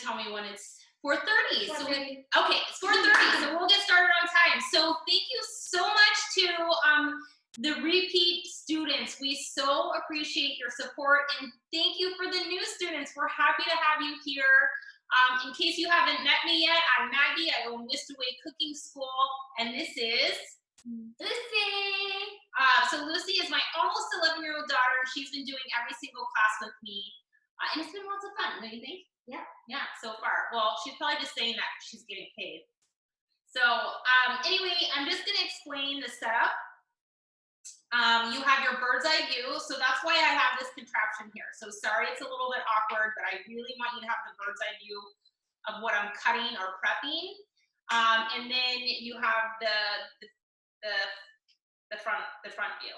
tell me when it's 4:30. So okay, it's 4:30. So we'll get started on time. So thank you so much to the repeat students. We so appreciate your support, and thank you for the new students. We're happy to have you here. In case you haven't met me yet, I'm Maggie. I own Whisked Cooking School, and this is Lucy. So Lucy is my almost 11-year-old daughter. She's been doing every single class with me, and it's been lots of fun, don't you think? Yeah, so far. Well, she's probably just saying that she's getting paid. So anyway, I'm just going to explain the setup. You have your bird's eye view, so that's why I have this contraption here. So sorry it's a little bit awkward, but I really want you to have the bird's eye view of what I'm cutting or prepping. And then you have the front view.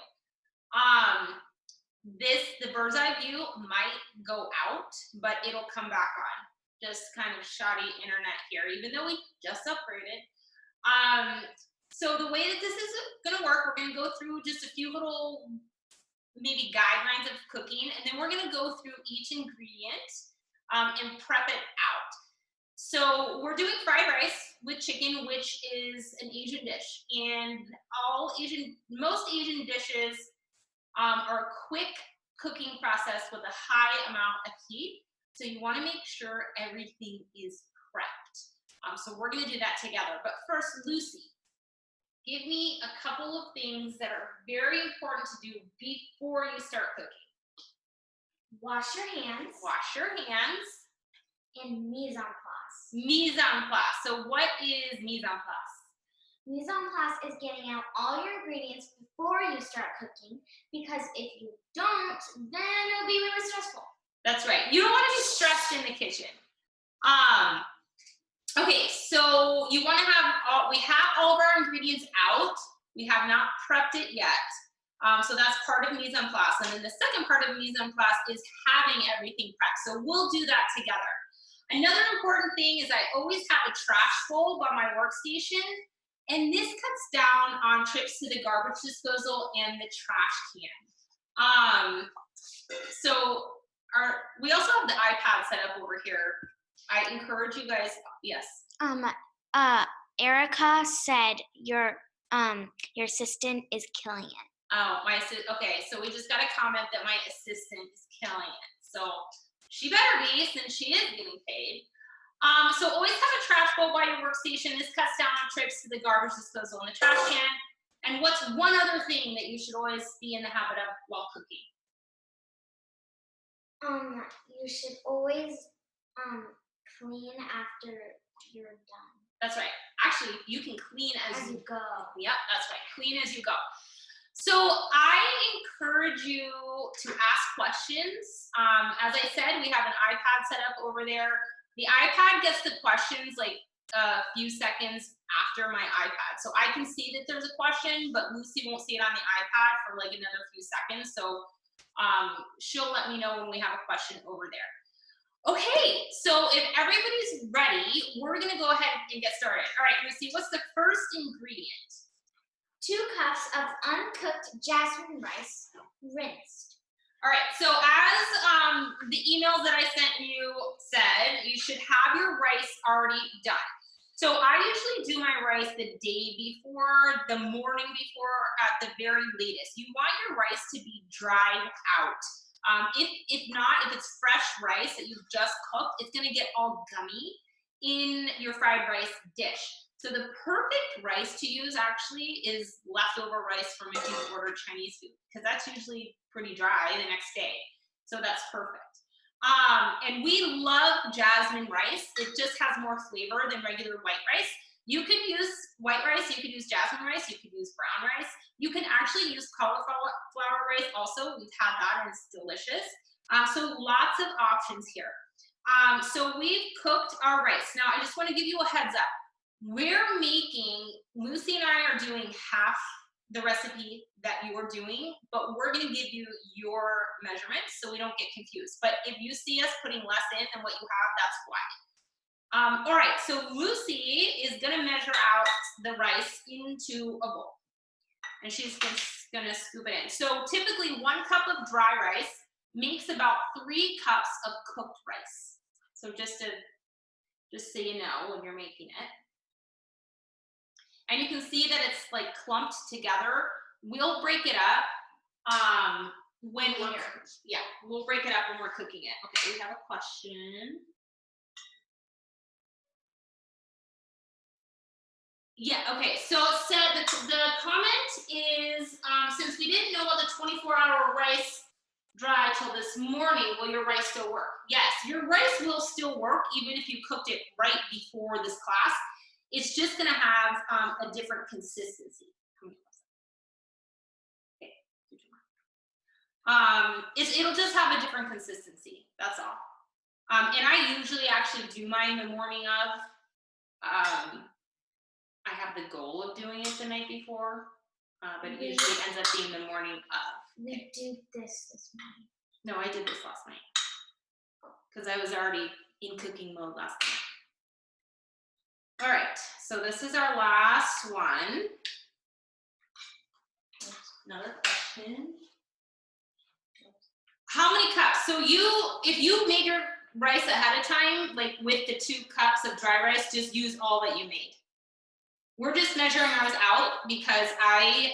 The bird's eye view might go out, but it'll come back on. Just kind of shoddy internet here, even though we just upgraded. So the way that this is gonna work, we're gonna go through just a few little maybe guidelines of cooking, and then we're gonna go through each ingredient and prep it out. So we're doing fried rice with chicken, which is an Asian dish, and most Asian dishes are a quick cooking process with a high amount of heat. So you want to make sure everything is prepped. So we're going to do that together. But first, Lucy, give me a couple of things that are very important to do before you start cooking. Wash your hands. Wash your hands. And mise en place. Mise en place. So what is mise en place? Mise en place is getting out all your ingredients before you start cooking, because if you don't, then it'll be really stressful. That's right. You don't want to be stressed in the kitchen. Okay, so you want to we have all of our ingredients out. We have not prepped it yet. So that's part of mise en place. And then the second part of mise en place is having everything prepped. So we'll do that together. Another important thing is I always have a trash bowl by my workstation, and this cuts down on trips to the garbage disposal and the trash can. So we also have the iPad set up over here. I encourage you guys, yes. Erica said your assistant is killing it. Oh, okay, so we just got a comment that my assistant is killing it. So she better be, since she is getting paid. So always have a trash bowl by your workstation. This cuts down on trips to the garbage disposal and the trash can. And what's one other thing that you should always be in the habit of while cooking? You should always clean after you're done. That's right. Actually, you can clean as you go. Yep, that's right. Clean as you go. So I encourage you to ask questions. As I said, we have an iPad set up over there. The iPad gets the questions like a few seconds after my iPad. So I can see that there's a question, but Lucy won't see it on the iPad for like another few seconds. So she'll let me know when we have a question over there. Okay, so if everybody's ready, we're gonna go ahead and get started. All right, Lucy, what's the first ingredient? 2 cups of uncooked jasmine rice, rinsed. All right, so as the emails that I sent you said, you should have your rice already done. So I usually do my rice the day before, the morning before, at the very latest. You want your rice to be dried out. If not, if it's fresh rice that you've just cooked, it's gonna get all gummy in your fried rice dish. So the perfect rice to use actually is leftover rice from if you order Chinese food, because that's usually pretty dry the next day. So that's perfect. And we love jasmine rice. It just has more flavor than regular white rice. You could use white rice, you could use jasmine rice, you could use brown rice. You can actually use cauliflower rice also. We've had that and it's delicious. So lots of options here. So we've cooked our rice. Now I just want to give you a heads up. Lucy and I are doing half the recipe that you are doing, but we're going to give you your measurements so we don't get confused. But if you see us putting less in than what you have, that's why. All right, so Lucy is going to measure out the rice into a bowl, and she's going to scoop it in. So typically 1 cup of dry rice makes about 3 cups of cooked rice. So just to just so you know when you're making it. And you can see that it's like clumped together. We'll break it up when we'll break it up when we're cooking it. Okay, we have a question. Yeah, okay, so it said the comment is, since we didn't know about the 24-hour rice dry till this morning, will your rice still work? Yes, your rice will still work even if you cooked it right before this class. It's just gonna have a different consistency. Okay. It'll just have a different consistency, that's all. And I usually actually do mine the morning of. I have the goal of doing it the night before, but it usually ends up being the morning of. We did this morning. No, I did this last night because I was already in cooking mode last night. All right, so this is our last one. Another question. How many cups? So if you made your rice ahead of time, like with the 2 cups of dry rice, just use all that you made. We're just measuring ours out because I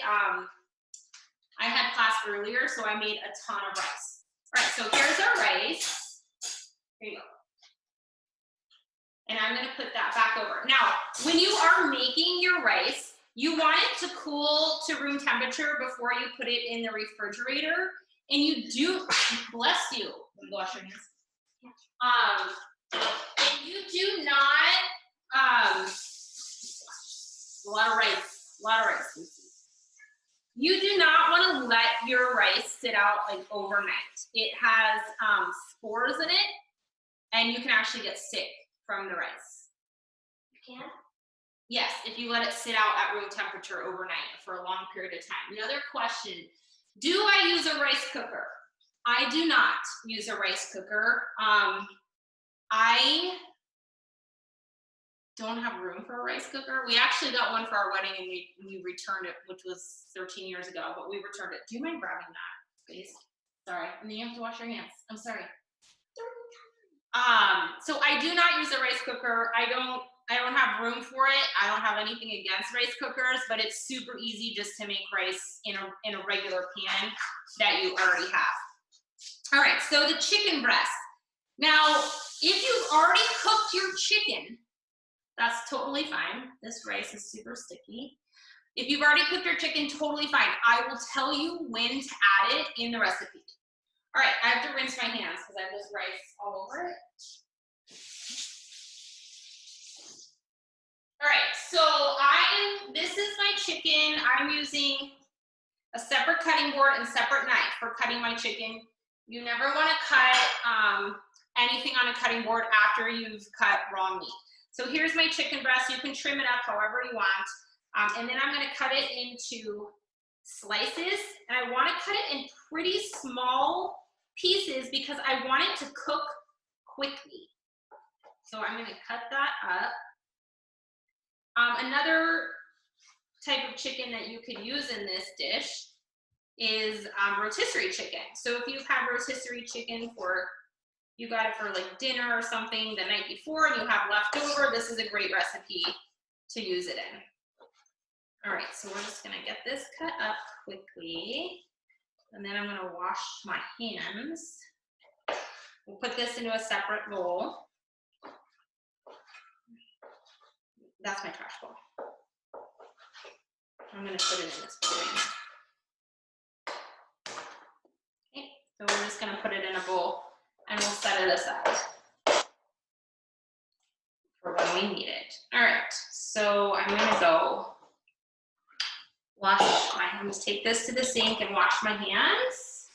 had class earlier, so I made a ton of rice. All right, so here's our rice. Here you go. And I'm gonna put that back over. Now, when you are making your rice, you want it to cool to room temperature before you put it in the refrigerator. And you do, bless you, wash your hands. And you do not, a lot of rice. You do not want to let your rice sit out like overnight. It has spores in it, and you can actually get sick from the rice. You can? Yes, if you let it sit out at room temperature overnight for a long period of time. Another question, do I use a rice cooker? I do not use a rice cooker. I don't have room for a rice cooker. We actually got one for our wedding and we returned it, which was 13 years ago, but we returned it. Do you mind grabbing that, please? Sorry, and then you have to wash your hands. I'm sorry. So I do not use a rice cooker. I don't have room for it. I don't have anything against rice cookers, but it's super easy just to make rice in a regular pan that you already have. All right, so the chicken breast. Now, if you've already cooked your chicken, that's totally fine. This rice is super sticky. If you've already cooked your chicken, totally fine. I will tell you when to add it in the recipe. All right, I have to rinse my hands because I have this rice all over it. All right, so this is my chicken. I'm using a separate cutting board and separate knife for cutting my chicken. You never want to cut anything on a cutting board after you've cut raw meat. So here's my chicken breast. You can trim it up however you want. And then I'm going to cut it into slices. And I want to cut it in pretty small pieces because I want it to cook quickly. So I'm going to cut that up. Another type of chicken that you could use in this dish is rotisserie chicken. So if you've had rotisserie chicken you got it for like dinner or something the night before and you have leftover, this is a great recipe to use it in. All right, so we're just gonna get this cut up quickly. And then I'm gonna wash my hands. We'll put this into a separate bowl. That's my trash bowl. I'm gonna put it in this bowl. Okay, so we're just gonna put it in a bowl and we'll set it aside for when we need it. All right, so I'm gonna go wash my hands, take this to the sink and wash my hands.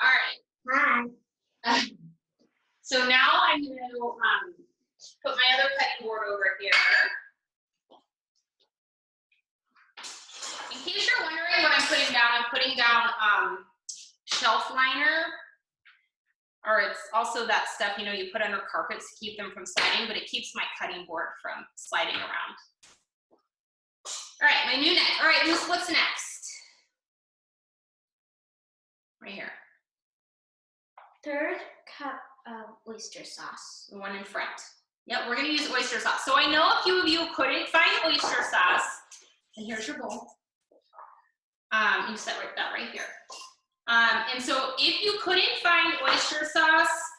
All right. Hi. So now I'm going to put my other cutting board over here. In case you're wondering what I'm putting down shelf liner, or it's also that stuff, you know, you put under carpets to keep them from sliding, but it keeps my cutting board from sliding around. All right, my new neck. All right, Luce, what's next? Right here. 1/3 cup of oyster sauce. The one in front. Yep, we're gonna use oyster sauce. So I know a few of you couldn't find oyster sauce. And here's your bowl. You set that right here. And so if you couldn't find oyster sauce,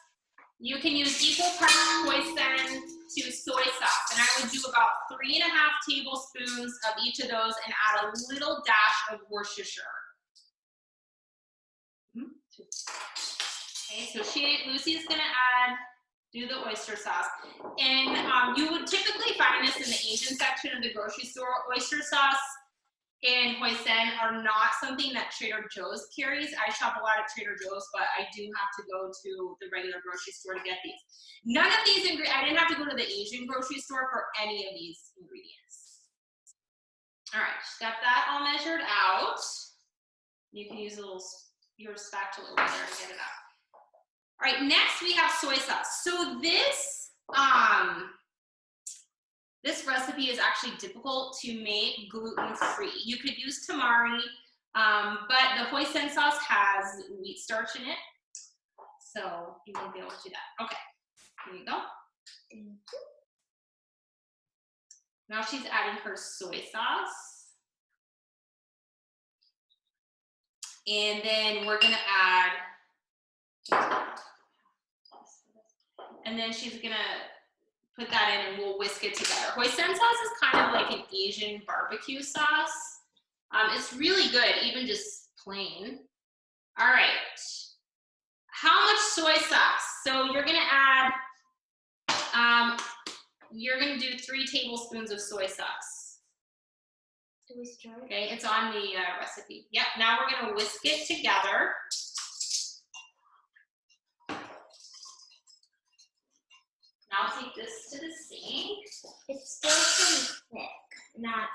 you can use equal parts hoisin to soy sauce. And I would do about 3.5 tablespoons of each of those and add a little dash of Worcestershire. Okay, so Lucy's gonna do the oyster sauce. And you would typically find this in the Asian section of the grocery store. Oyster sauce and hoisin are not something that Trader Joe's carries. I shop a lot at Trader Joe's, but I do have to go to the regular grocery store to get these. None of these ingredients, I didn't have to go to the Asian grocery store for any of these ingredients. All right, she's got that all measured out. You can use your spatula over there to get it out. All right, next we have soy sauce. So this recipe is actually difficult to make gluten-free. You could use tamari, but the hoisin sauce has wheat starch in it, so you won't be able to do that. Okay, here you go. Now she's adding her soy sauce. And then we're gonna add, and then she's gonna put that in and we'll whisk it together. Hoisin sauce is kind of like an Asian barbecue sauce. It's really good, even just plain. All right, how much soy sauce? So you're gonna add, you're gonna do 3 tablespoons of soy sauce. Do we start? Okay, it's on the recipe. Yep, now we're gonna whisk it together. Now take this to the sink. It's still pretty thick.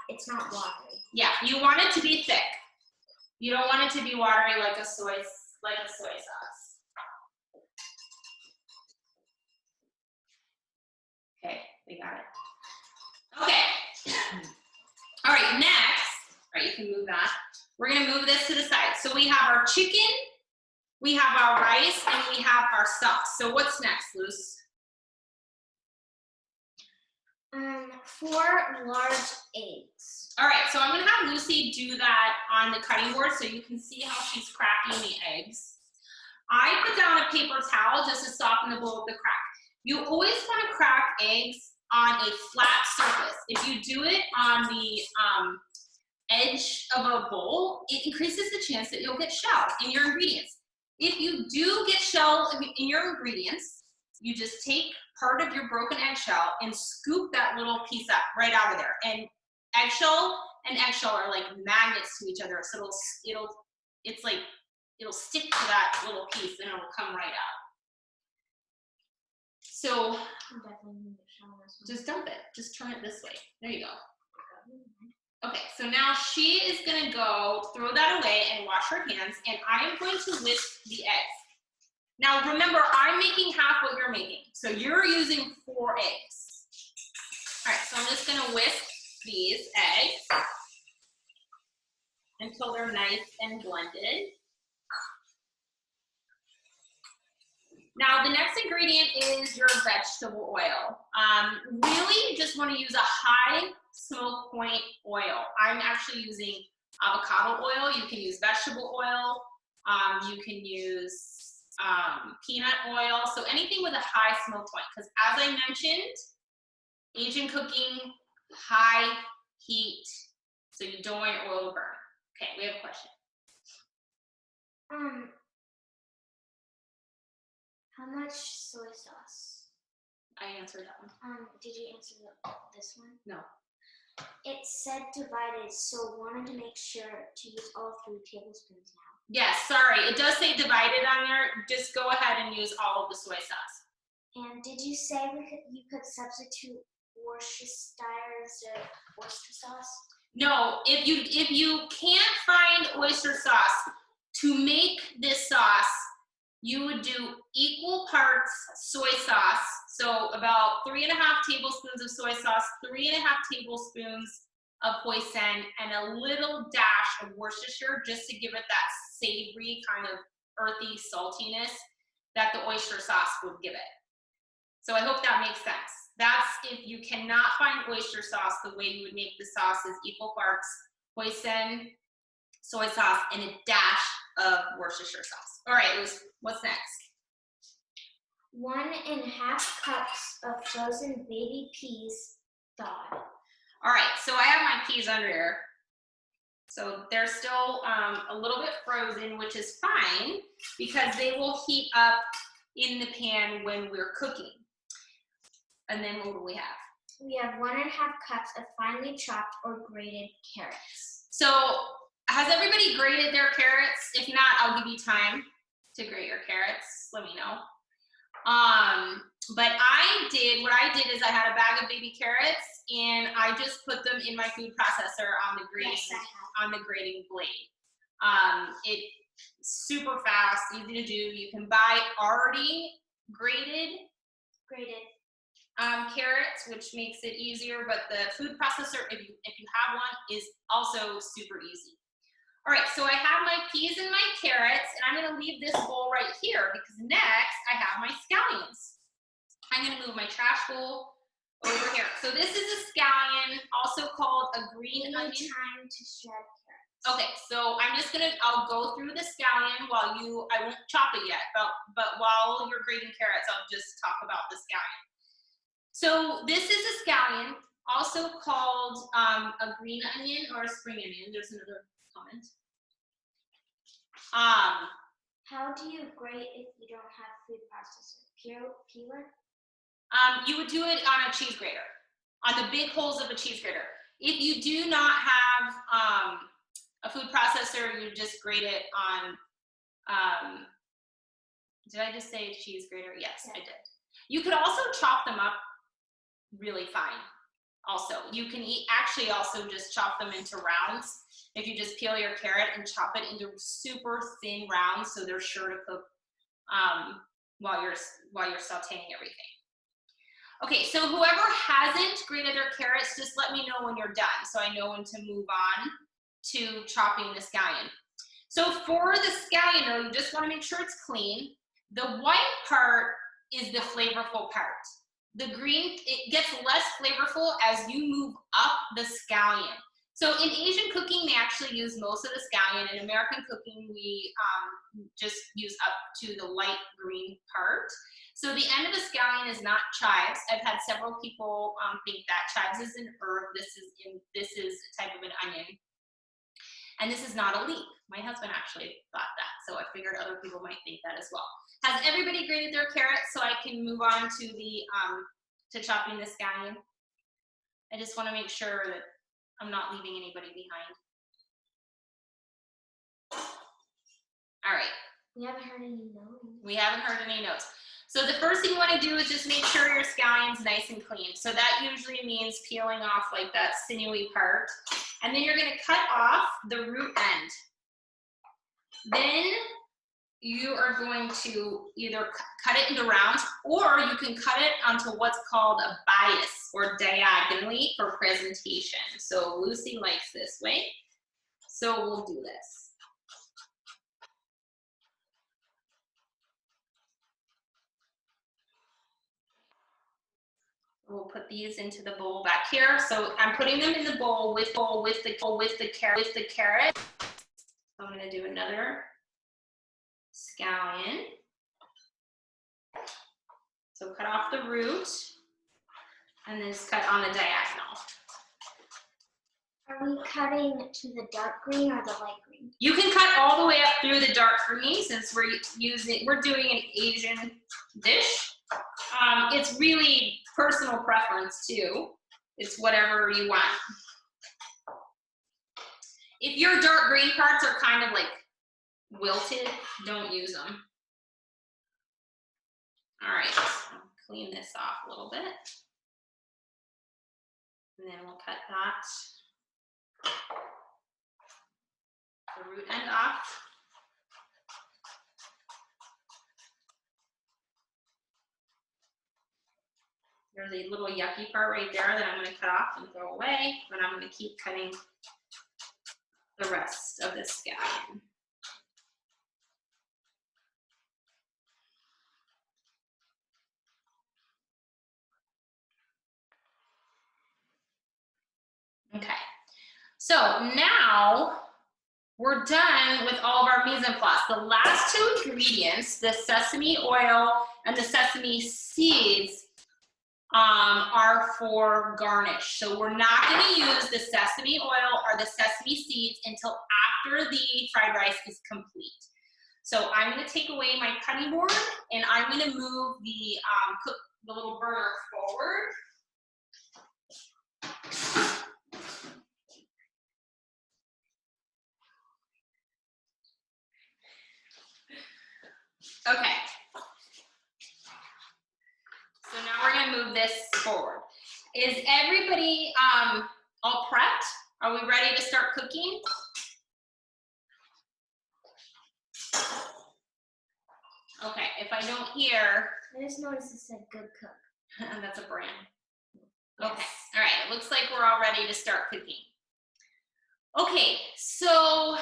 It's not watery. Yeah, you want it to be thick. You don't want it to be watery like a soy sauce. Okay, we got it. Okay. All right, next, all right, you can move that. We're gonna move this to the side. So we have our chicken, we have our rice, and we have our sauce. So what's next, Luce? 4 large eggs. All right, so I'm gonna have Lucy do that on the cutting board so you can see how she's cracking the eggs. I put down a paper towel just to soften the bowl of the crack. You always wanna crack eggs on a flat surface. If you do it on the edge of a bowl, it increases the chance that you'll get shell in your ingredients. If you do get shell in your ingredients, you just take part of your broken eggshell and scoop that little piece up right out of there. And eggshell and eggshell are like magnets to each other, so it'll stick to that little piece and it'll come right out. So just dump it. Just turn it this way. There you go. Okay, so now she is gonna go throw that away and wash her hands, and I am going to whisk the eggs. Now remember, I'm making half what you're making. So you're using 4 eggs. All right, so I'm just gonna whisk these eggs until they're nice and blended. Now the next ingredient is your vegetable oil. Really, you just wanna use a high smoke point oil. I'm actually using avocado oil. You can use vegetable oil. You can use peanut oil, so anything with a high smoke point, because as I mentioned, Asian cooking, high heat, so you don't want your oil to burn. Okay, we have a question. How much soy sauce? I answered that one. Did you answer this one? No. It said divided, so wanted to make sure to use all 3 tablespoons now. Yes, sorry, it does say divided on there. Just go ahead and use all of the soy sauce. And did you say you could substitute Worcestershire sauce? No, if you can't find oyster sauce to make this sauce, you would do equal parts soy sauce. So about 3.5 tablespoons of soy sauce, 3.5 tablespoons of hoisin and a little dash of Worcestershire just to give it that savory kind of earthy saltiness that the oyster sauce would give it. So I hope that makes sense. That's if you cannot find oyster sauce, the way you would make the sauce is equal parts hoisin, soy sauce, and a dash of Worcestershire sauce. All right, Luz, what's next? 1.5 cups of frozen baby peas thawed. All right, so I have my peas under here. So they're still a little bit frozen, which is fine because they will heat up in the pan when we're cooking. And then what do we have? We have 1.5 cups of finely chopped or grated carrots. So has everybody grated their carrots? If not, I'll give you time to grate your carrots. Let me know. But what I did is I had a bag of baby carrots and I just put them in my food processor on the grating blade. It's super fast, easy to do. You can buy already grated carrots, which makes it easier, but the food processor, if you have one, is also super easy. All right, so I have my peas and my carrots, and I'm gonna leave this bowl right here because next I have my scallions. I'm gonna move my trash bowl over here. So this is a scallion, also called a green onion. Time to shred carrots. Okay, so I'll go through the scallion while I won't chop it yet, but while you're grating carrots, I'll just talk about the scallion. So this is a scallion, also called a green onion or a spring onion. There's another comment. How do you grate if you don't have food processor? Peeler? You would do it on a cheese grater, on the big holes of a cheese grater. If you do not have a food processor, you just grate it on, did I just say cheese grater? Yes, yeah. I did. You could also chop them up really fine. Also, you can actually also just chop them into rounds. If you just peel your carrot and chop it into super thin rounds, so they're sure to cook while you're sautéing everything. Okay, so whoever hasn't grated their carrots, just let me know when you're done, so I know when to move on to chopping the scallion. So for the scallion, though, you just want to make sure it's clean. The white part is the flavorful part. The green, it gets less flavorful as you move up the scallion. So in Asian cooking, they actually use most of the scallion. In American cooking, we just use up to the light green part. So the end of the scallion is not chives. I've had several people think that chives is an herb. This is a type of an onion. And this is not a leek. My husband actually thought that, so I figured other people might think that as well. Has everybody grated their carrots so I can move on to the to chopping the scallion? I just want to make sure that I'm not leaving anybody behind. All right. We haven't heard any notes. We haven't heard any notes. So the first thing you want to do is just make sure your scallion's nice and clean. So that usually means peeling off like that sinewy part. And then you're going to cut off the root end. Then you are going to either cut it into rounds, or you can cut it onto what's called a bias or diagonally for presentation. So Lucy likes this way. So we'll do this. We'll put these into the bowl back here. So I'm putting them in the bowl with the carrot. I'm going to do another scallion. So cut off the root and then cut on the diagonal. Are we cutting to the dark green or the light green? You can cut all the way up through the dark green since we're doing an Asian dish. It's really personal preference too. It's whatever you want. If your dark green parts are kind of like wilted, don't use them. All right, I'll clean this off a little bit. And then we'll cut the root end off. There's a little yucky part right there that I'm going to cut off and throw away, but I'm going to keep cutting the rest of this scallion. Okay, so now we're done with all of our mise en place. The last two ingredients, the sesame oil and the sesame seeds, are for garnish. So we're not going to use the sesame oil or the sesame seeds until after the fried rice is complete. So I'm going to take away my cutting board and I'm going to move the little burner forward. Okay. So now we're going to move this forward. Is everybody all prepped? Are we ready to start cooking? Okay, if I don't hear. I just noticed it said good cook. That's a brand. Yes. Okay, all right, it looks like we're all ready to start cooking. Okay, so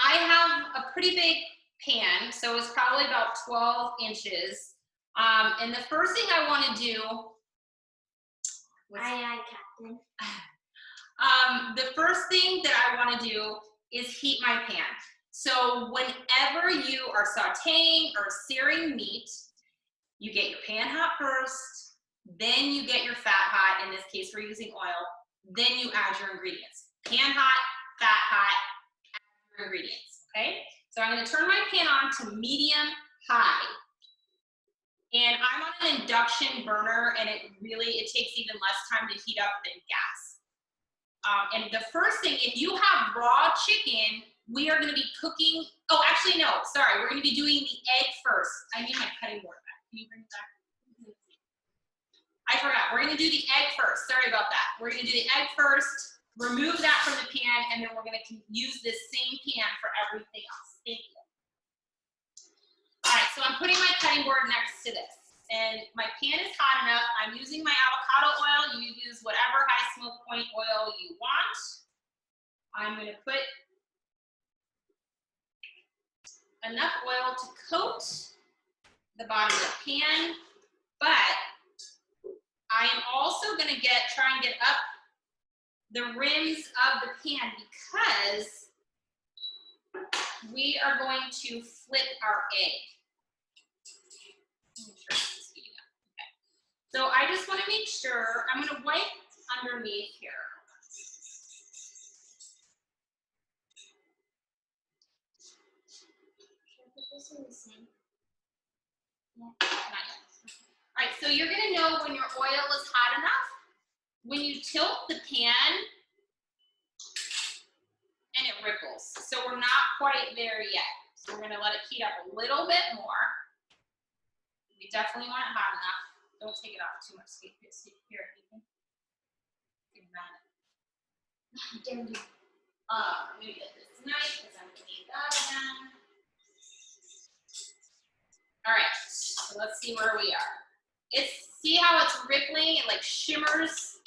I have a pretty big pan, so it's probably about 12 inches. And the first thing I want to do, Aye, Captain. the first thing that I want to do is heat my pan. So whenever you are sauteing or searing meat, you get your pan hot first, then you get your fat hot. In this case, we're using oil. Then you add your ingredients. Pan hot, fat hot, add your ingredients, okay? So I'm going to turn my pan on to medium high. And I'm on an induction burner, and it takes even less time to heat up than gas. And the first thing, if you have raw chicken, we are going to be cooking. Oh, actually, no, sorry. We're going to be doing the egg first. I need my cutting board back. Can you bring it back? I forgot. We're going to do the egg first. Sorry about that. We're going to do the egg first, remove that from the pan, and then we're going to use this same pan for everything else. Thank you. All right, so I'm putting my cutting board next to this. And my pan is hot enough. I'm using my avocado oil. You use whatever high smoke point oil you want. I'm going to put enough oil to coat the bottom of the pan, but I am also going to try and get up the rims of the pan because we are going to flip our egg. So I just want to make sure, I'm going to wipe underneath here. Should I put this in the sink? Yeah. Not yet. All right, so you're going to know when your oil is hot enough when you tilt the pan and it ripples. So we're not quite there yet. So we're going to let it heat up a little bit more. We definitely want it hot enough. Don't take it off too much. Here, Ethan. Let me get this knife because I'm going to need that again. All right, so let's see where we are. See how it's rippling? It like shimmers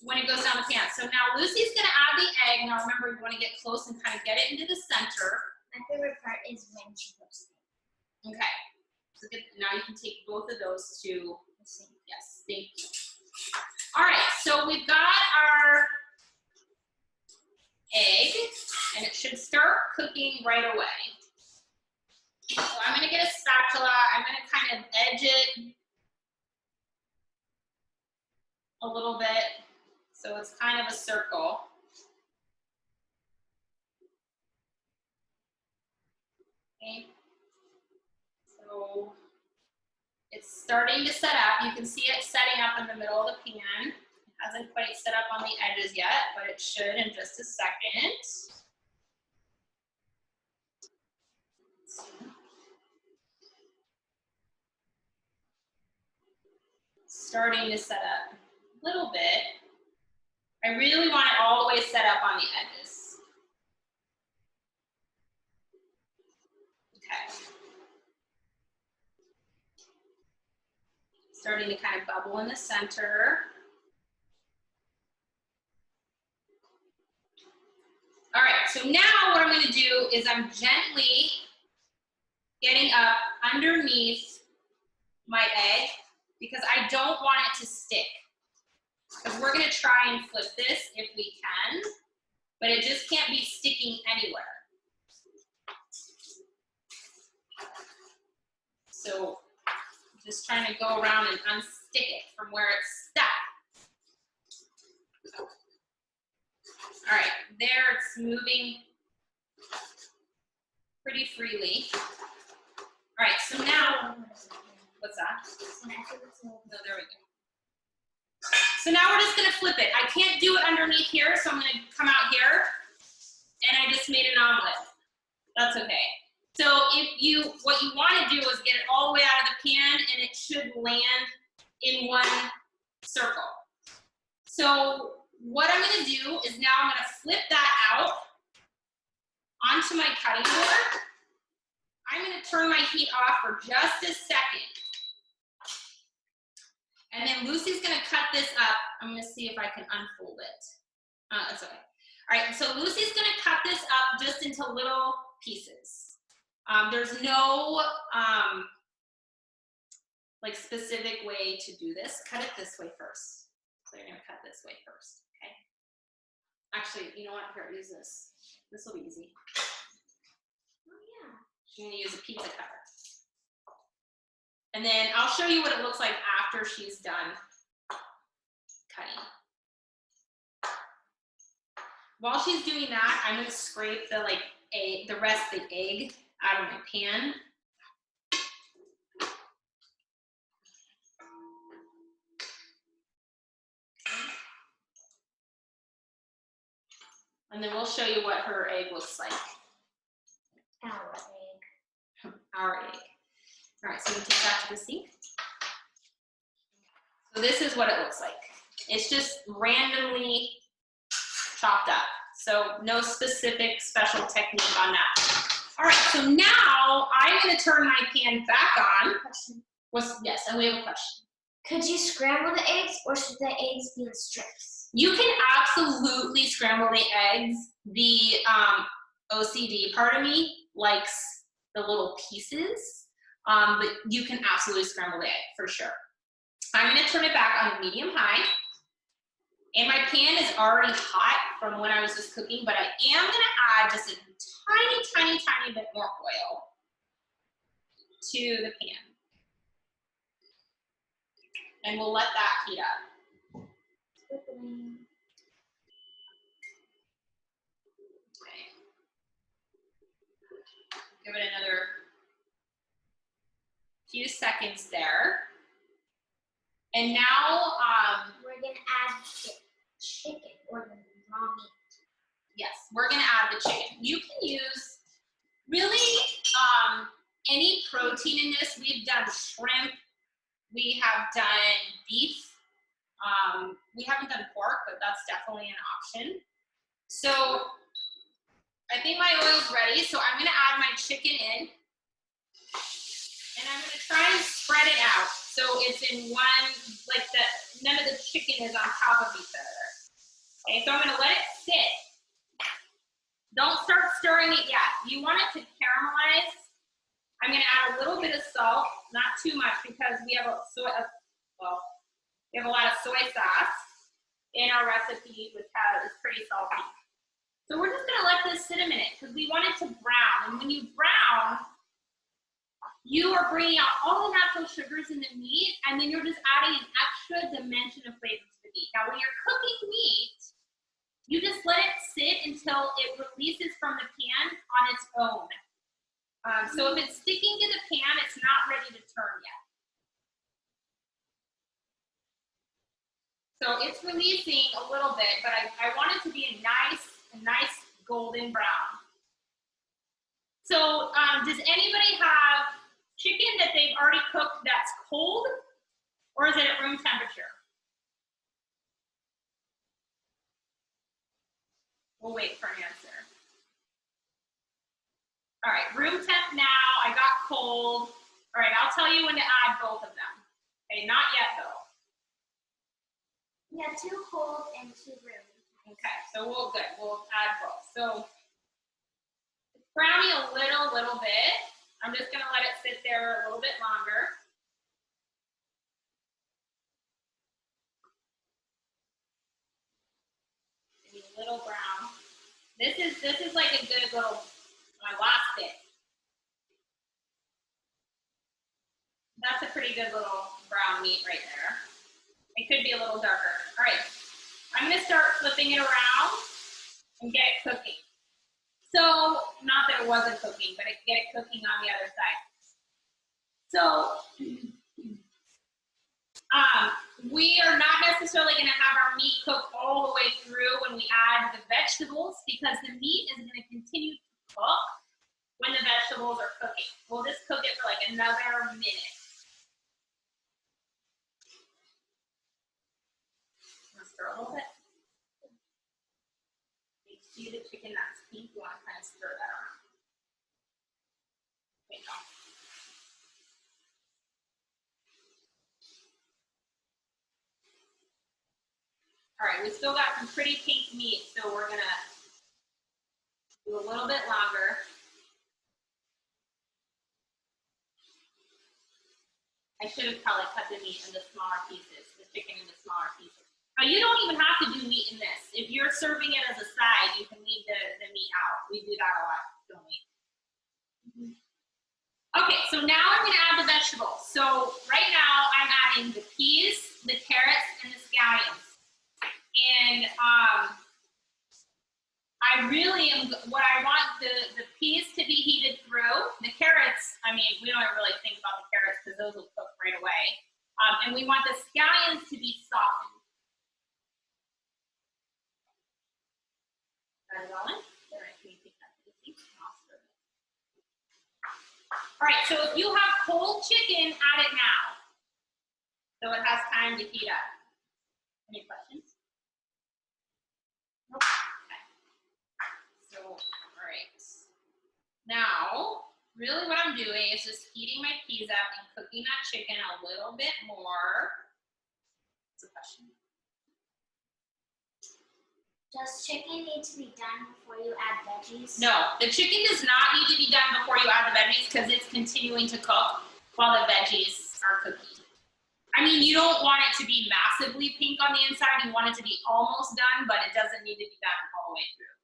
when it goes down the pan. So now Lucy's going to add the egg. Now remember, you want to get close and kind of get it into the center. My favorite part is when she puts it. Okay. So now you can take both of those to the sink. Yes, thank you. All right, so we've got our egg, and it should start cooking right away. So I'm going to get a spatula. I'm going to kind of edge it a little bit so it's kind of a circle. Okay. So it's starting to set up. You can see it setting up in the middle of the pan. It hasn't quite set up on the edges yet, but it should in just a second. Starting to set up a little bit. I really want it all the way set up on the edges. Okay. Starting to kind of bubble in the center. All right, so now what I'm going to do is I'm gently getting up underneath my egg because I don't want it to stick. Because we're going to try and flip this if we can, but it just can't be sticking anywhere. So just trying to go around and unstick it from where it's stuck. All right, there it's moving pretty freely. All right, so now, what's that? No, there we go. So now we're just gonna flip it. I can't do it underneath here, so I'm gonna come out here, and I just made an omelet. That's okay. So what you wanna do is get it all the way out of the pan, and it should land in one circle. So what I'm gonna do is now I'm gonna flip that out onto my cutting board. I'm gonna turn my heat off for just a second. And then Lucy's gonna cut this up. I'm gonna see if I can unfold it. That's okay. All right, so Lucy's gonna cut this up just into little pieces. There's no like specific way to do this. Cut it this way first. So you're gonna cut this way first, okay? Actually, you know what, here, use this. This will be easy. Oh yeah. She's gonna use a pizza cutter. And then I'll show you what it looks like after she's done cutting. While she's doing that, I'm gonna scrape the rest of the egg out of my pan. And then we'll show you what her egg looks like. Our egg. Our egg. All right, so we take that to the sink. So this is what it looks like. It's just randomly chopped up. So no specific special technique on that. All right, so now I'm gonna turn my pan back on. Question. Yes, and we have a question. Could you scramble the eggs, or should the eggs be in strips? You can absolutely scramble the eggs. The OCD part of me likes the little pieces, but you can absolutely scramble the egg for sure. I'm gonna turn it back on medium-high, and my pan is already hot from when I was just cooking, but I am gonna add just a tiny bit more oil to the pan. And we'll let that heat up. Squiggling. Okay. Give it another few seconds there. And now, we're gonna add the chicken or the raw meat. yes, we're gonna add the chicken. You can use really any protein in this. We've done shrimp, we have done beef, we haven't done pork, but that's definitely an option. So I think my oil's ready, so I'm gonna add my chicken in, and I'm gonna try and spread it out. So it's in one, like none of the chicken is on top of each other. Okay, so I'm gonna let it sit. Don't start stirring it yet. You want it to caramelize. I'm gonna add a little bit of salt, not too much, because we have a lot of soy sauce in our recipe, which is pretty salty. So we're just gonna let this sit a minute because we want it to brown. And when you brown, you are bringing out all the natural sugars in the meat, and then you're just adding an extra dimension of flavor to the meat. Now, when you're cooking meat, you just let it sit until it releases from the pan on its own. So if it's sticking to the pan, it's not ready to turn yet. So it's releasing a little bit, but I want it to be a nice golden brown. So does anybody have chicken that they've already cooked that's cold, or is it at room temperature? We'll wait for an answer. All right, room temp now, I got cold. All right, I'll tell you when to add both of them. Okay, not yet though. We have 2 cold and 2 room. Okay, so we'll add both. So brownie a little bit. I'm just gonna let it sit there a little bit longer. Maybe a little brown. This is like a good little, my last bit. That's a pretty good little brown meat right there. It could be a little darker. All right, I'm gonna start flipping it around and get it cooking. So, not that it wasn't cooking, but get it cooking on the other side. So, we are not necessarily gonna have our meat cook all the way through when we add the vegetables because the meat is gonna continue to cook when the vegetables are cooking. We'll just cook it for like another minute. Stir a little bit. You see the chicken that's pink, you want to kind of stir that around. There you go. All right, we still got some pretty pink meat, so we're gonna do a little bit longer. I should have probably cut the meat into smaller pieces, the chicken into smaller pieces. Now, you don't even have to do meat in this. If you're serving it as a side, you can leave the meat out. We do that a lot, don't we? Okay, so now I'm gonna add the vegetables. So right now I'm adding the peas, the carrots, and the scallions. And I really am, what I want the peas to be heated through. The carrots, I mean, we don't really think about the carrots because those will cook right away. And we want the scallions to be softened. Got it all in? All right, can you take that to the sink? All right, so if you have cold chicken, add it now. So it has time to heat up. Any questions? Nope. Okay. So, all right. Now, really what I'm doing is just heating my peas up and cooking that chicken a little bit more. What's the question? Does chicken need to be done before you add veggies? No, the chicken does not need to be done before you add the veggies because it's continuing to cook while the veggies are cooking. I mean, you don't want it to be massively pink on the inside. You want it to be almost done, but it doesn't need to be done all the way through.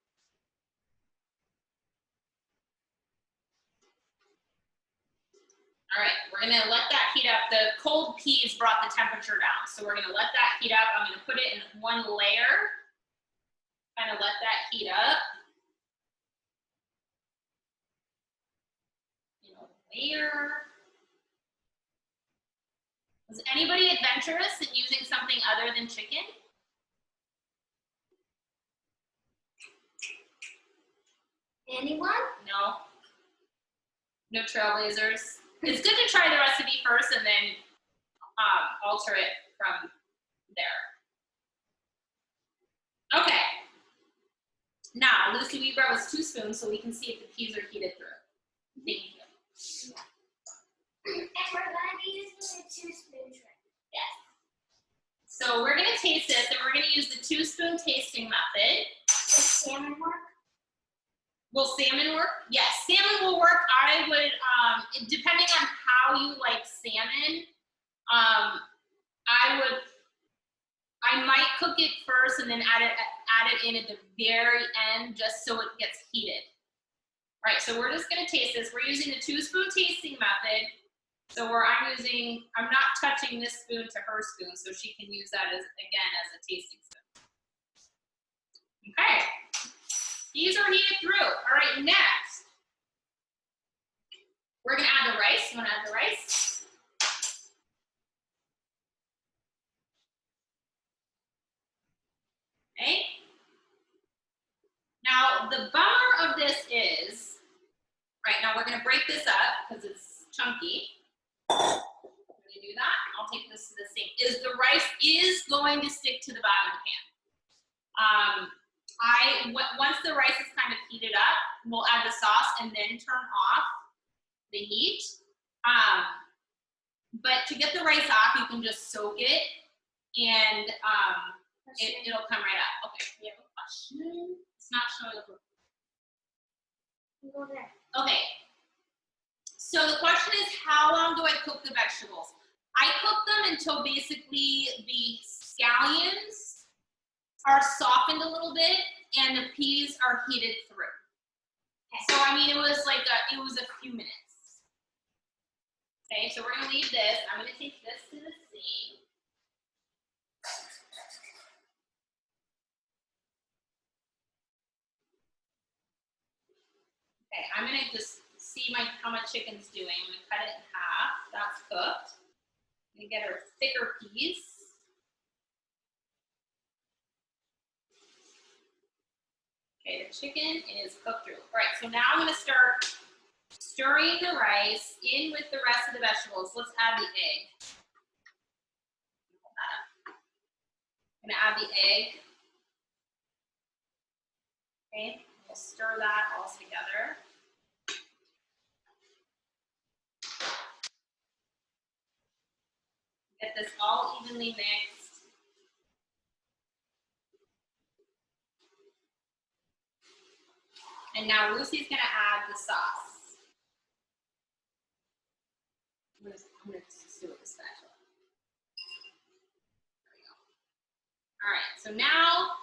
All right, we're gonna let that heat up. The cold peas brought the temperature down. So we're gonna let that heat up. I'm gonna put it in one layer. Kind of let that heat up. Layer. Was anybody adventurous in using something other than chicken? Anyone? No. No trailblazers. It's good to try the recipe first and then alter it from there. Okay. Now, Lucy, we grab us 2 spoons so we can see if the peas are heated through. Thank you. And we're gonna be using a 2-spoon tray. Yes. So we're gonna taste this and we're gonna use the 2-spoon tasting method. Does salmon work? Will salmon work? Yes, salmon will work. I would, depending on how you like salmon, I might cook it first and then add it in at the very end just so it gets heated. All right, so we're just gonna taste this. We're using the 2-spoon tasting method. So I'm not touching this spoon to her spoon, so she can use that as a tasting spoon. Okay, these are heated through. All right, next, we're gonna add the rice. You wanna add the rice? Okay. Now, the bummer of this is, right now we're gonna break this up because it's chunky. I'm gonna do that. I'll take this to the sink. The rice is going to stick to the bottom of the pan. Once the rice is kind of heated up, we'll add the sauce and then turn off the heat. but to get the rice off, you can just soak it, and it'll come right up. Okay, we have a question. It's not showing up. Go there. Okay. So the question is, how long do I cook the vegetables? I cook them until basically the scallions are softened a little bit and the peas are heated through. Okay. So I mean, it was a few minutes. Okay, so we're gonna leave this. I'm gonna take this to the sink. Okay, I'm gonna just see how my chicken's doing. I'm gonna cut it in half. That's cooked. I'm gonna get our thicker piece. Okay, the chicken is cooked through. All right, so now I'm gonna start stirring the rice in with the rest of the vegetables. Let's add the egg. I'm gonna add the egg. Okay, we'll stir that all together. Get this all evenly mixed. And now Lucy's gonna add the sauce. I'm gonna just do it with the spatula. There we go. All right, so now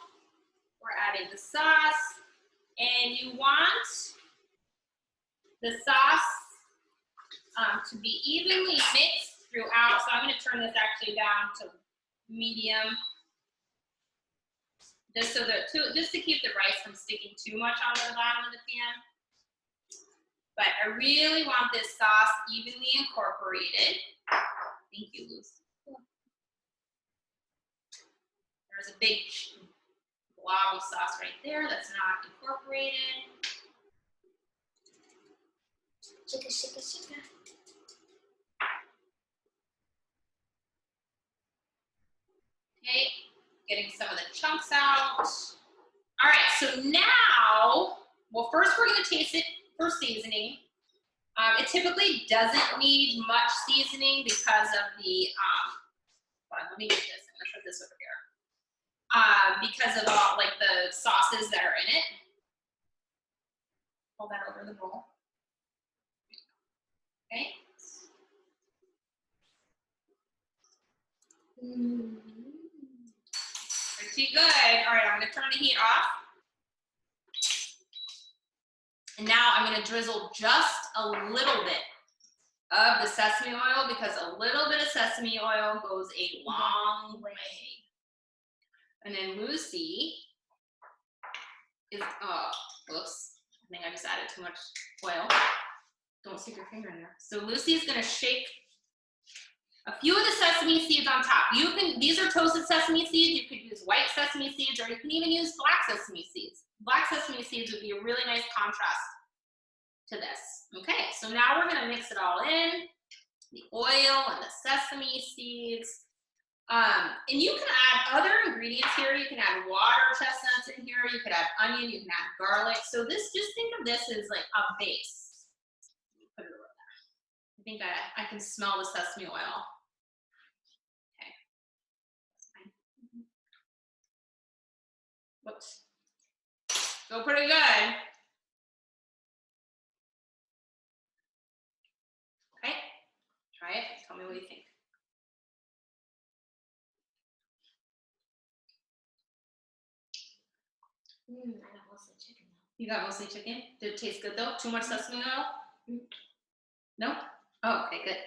we're adding the sauce, and you want the sauce to be evenly mixed throughout. So I'm gonna turn this actually down to medium, just to keep the rice from sticking too much onto the bottom of the pan. But I really want this sauce evenly incorporated. Thank you, Luce. There's a big blob of sauce right there that's not incorporated. Shika, shika, shika. Okay, getting some of the chunks out. All right, so now, well, first we're gonna taste it for seasoning. It typically doesn't need much seasoning because of the, let me get this, I'm gonna put this over here. Because of all, like, the sauces that are in it. Pull that over the bowl. Okay. Pretty good. All right, I'm gonna turn the heat off. And now I'm gonna drizzle just a little bit of the sesame oil, because a little bit of sesame oil goes a long way. And then Lucy is, whoops, I think I just added too much oil. Don't stick your finger in there. So Lucy's gonna shake a few of the sesame seeds on top. These are toasted sesame seeds. You could use white sesame seeds, or you can even use black sesame seeds. Black sesame seeds would be a really nice contrast to this. Okay, so now we're gonna mix it all in, the oil and the sesame seeds. And you can add other ingredients here. You can add water chestnuts in here. You could add onion, you can add garlic. So just think of this as like a base. Put it over there. I think I can smell the sesame oil. Okay, that's fine. Whoops. So pretty good. Okay, try it. Tell me what you think. I got mostly chicken though. You got mostly chicken? Did it taste good though? Too much sesame oil? No? Oh, okay, good.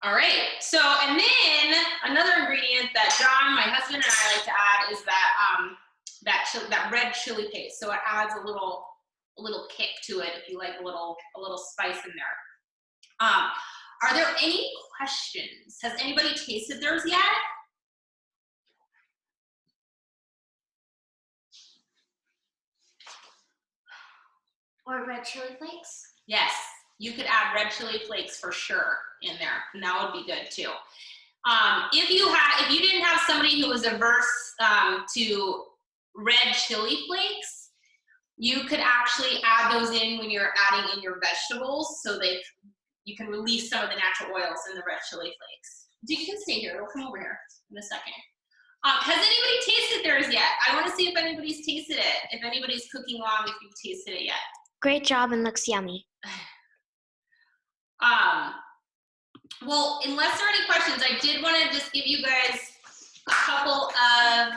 All right, so, and then another ingredient that John, my husband, and I like to add is that red chili paste. So it adds a little kick to it if you like a little spice in there. Are there any questions? Has anybody tasted theirs yet? Or red chili flakes? Yes, you could add red chili flakes for sure in there, and that would be good too. If you didn't have somebody who was averse to red chili flakes, you could actually add those in when you're adding in your vegetables, so you can release some of the natural oils in the red chili flakes. You can stay here, it'll come over here in a second. Has anybody tasted theirs yet? I want to see if anybody's tasted it, if anybody's cooking along, if you've tasted it yet. Great job and looks yummy. Well, unless there are any questions, I did want to just give you guys a couple of,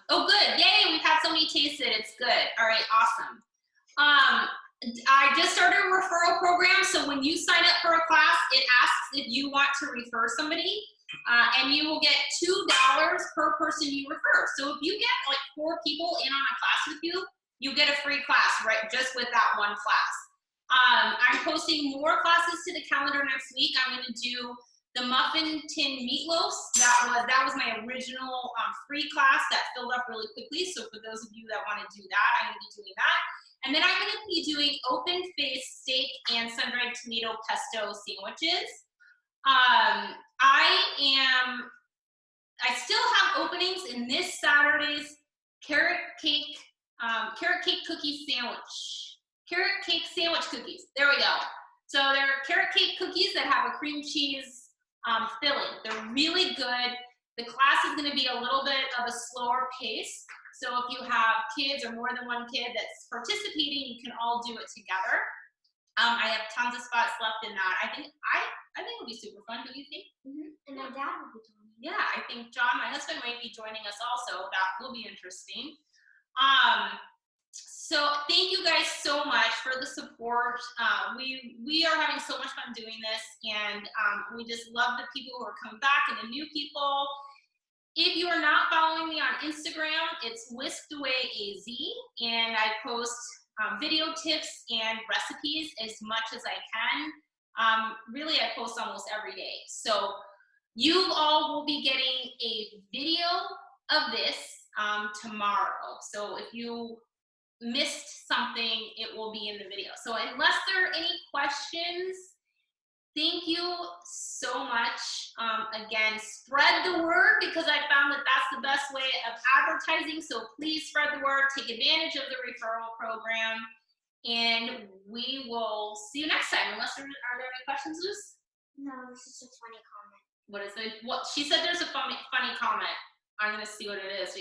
oh good, yay, we've had somebody taste it, it's good. All right, awesome. I just started a referral program, so when you sign up for a class, it asks if you want to refer somebody, and you will get $2 per person you refer. So if you get like 4 people in on a class with you, you get a free class, right, just with that one class. I'm posting more classes to the calendar next week. I'm going to do the muffin tin meatloafs. That was my original free class that filled up really quickly. So for those of you that want to do that, I'm going to be doing that. And then I'm going to be doing open-faced steak and sun-dried tomato pesto sandwiches. I still have openings in this Saturday's carrot cake cookie sandwich. Carrot cake sandwich cookies. There we go. So they're carrot cake cookies that have a cream cheese filling. They're really good. The class is going to be a little bit of a slower pace. So if you have kids or more than one kid that's participating, you can all do it together. I have tons of spots left in that. I think it'll be super fun. Do you think? Mm-hmm. And my dad will be joining. Yeah, I think John, my husband, might be joining us also. That will be interesting. So thank you guys so much for the support. We are having so much fun doing this, and we just love the people who are coming back and the new people. If you are not following me on Instagram, it's whiskedawayaz, and I post video tips and recipes as much as I can. Really, I post almost every day. So you all will be getting a video of this tomorrow. So if you missed something, it will be in the video. So unless there are any questions, thank you so much. Again, spread the word, because I found that that's the best way of advertising. So please spread the word, take advantage of the referral program, and we will see you next time. Unless are there any questions, Luce? No, this is a funny comment. What is it? What she said? There's a funny comment. I'm gonna see what it is.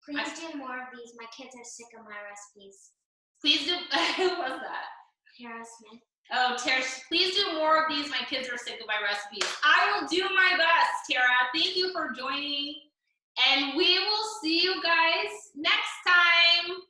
Please do more of these. My kids are sick of my recipes. Please do. Who was that? Tara Smith. Oh, Tara, please do more of these. My kids are sick of my recipes. I will do my best, Tara. Thank you for joining, and we will see you guys next time.